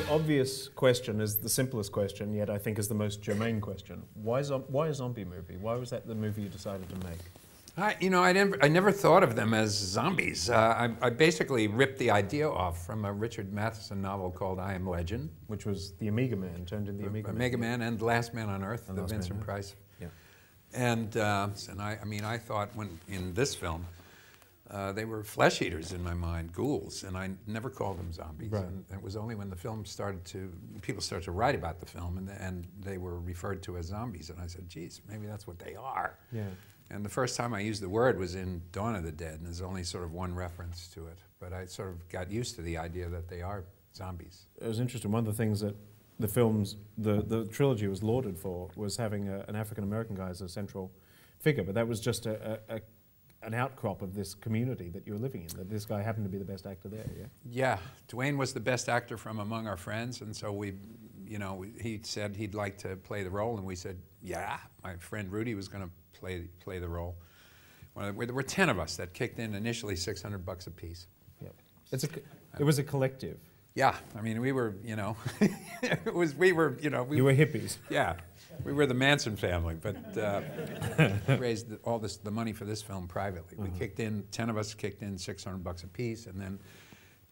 obvious question is the simplest question, yet I think is the most germane question. Why a zombie movie? Why was that the movie you decided to make? I never thought of them as zombies. I basically ripped the idea off from a Richard Matheson novel called I Am Legend. Which was the Amiga Man, turned into the Amiga Man. Omega Man and Last Man on Earth, the Vincent Price. Yeah. And I thought in this film, they were flesh eaters in my mind, ghouls, and I never called them zombies. Right. And it was only when the film people started to write about the film, and they were referred to as zombies, and I said, geez, maybe that's what they are. Yeah. And the first time I used the word was in Dawn of the Dead, and there's only sort of one reference to it. But I sort of got used to the idea that they are zombies. It was interesting. One of the things that the films, the trilogy was lauded for was having an African-American guy as a central figure, but that was just an outcrop of this community that you were living in, that this guy happened to be the best actor there, yeah? Yeah, Dwayne was the best actor from among our friends, and so he said he'd like to play the role, and we said, yeah. My friend Rudy was going to play the role. Well, there were 10 of us that kicked in initially $600 a piece. Yep. It was a collective. Yeah, I mean, we were, you were hippies. Yeah, we were the Manson family, but raised all the money for this film privately. We kicked in, 10 of us kicked in $600 a piece, and then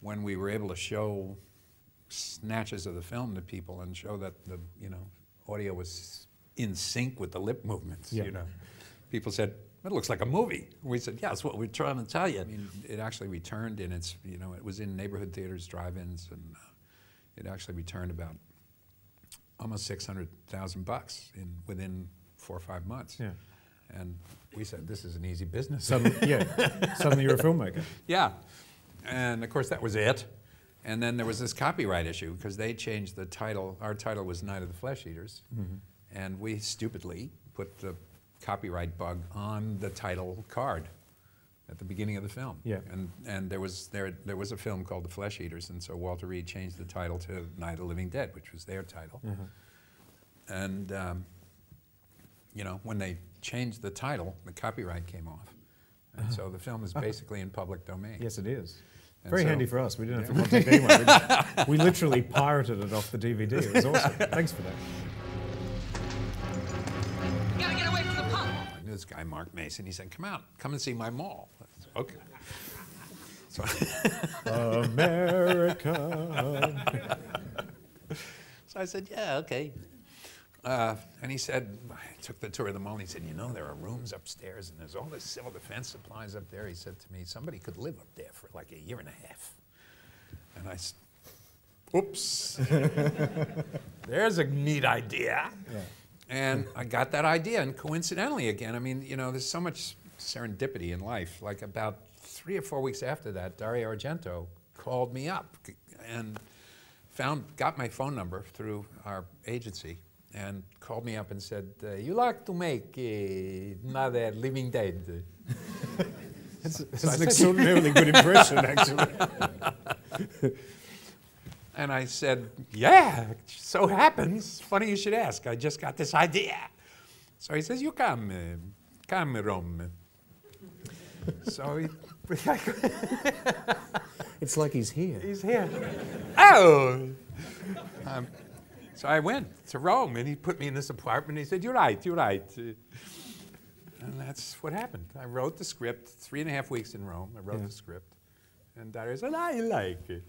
when we were able to show snatches of the film to people and show that the audio was in sync with the lip movements, people said, it looks like a movie. We said, yeah, that's what we're trying to tell you. I mean, it actually returned, and it was in neighborhood theaters, drive-ins, and it actually returned about almost $600,000 within 4 or 5 months. Yeah. And we said, this is an easy business. Suddenly you're a filmmaker. Yeah. And of course, that was it. And then there was this copyright issue, because they changed the title. Our title was Night of the Flesh Eaters. Mm-hmm. And we stupidly put the copyright bug on the title card at the beginning of the film. Yeah. And there was a film called The Flesh Eaters, and so Walter Reed changed the title to Night of the Living Dead, which was their title. Mm-hmm. And when they changed the title, the copyright came off. And so the film is basically in public domain. Yes, it is. And Very so, handy for us. We didn't have to contact anyone. We literally pirated it off the DVD. It was awesome. Thanks for that. You gotta get away from the pump. I knew this guy, Mark Mason. He said, come and see my mall. I said, okay. So America. So I said, yeah, okay. And he said, I took the tour of the mall, and he said, there are rooms upstairs, and there's all this civil defense supplies up there. He said to me, somebody could live up there for like 1.5 years. And I said, oops. There's a neat idea. Yeah. And I got that idea, and coincidentally again, I mean, there's so much serendipity in life. Like about 3 or 4 weeks after that, Dario Argento called me up and got my phone number through our agency, and called me up and said, you like to make another Living Dead? It's an extraordinarily good impression, actually. And I said, yeah, it so happens. Funny you should ask. I just got this idea. So he says, you come, Rome. So it's like he's here. He's here. Oh! So I went to Rome, and he put me in this apartment. He said, you're right. And that's what happened. I wrote the script, 3.5 weeks in Rome. I wrote the script. And Dario said, I like it.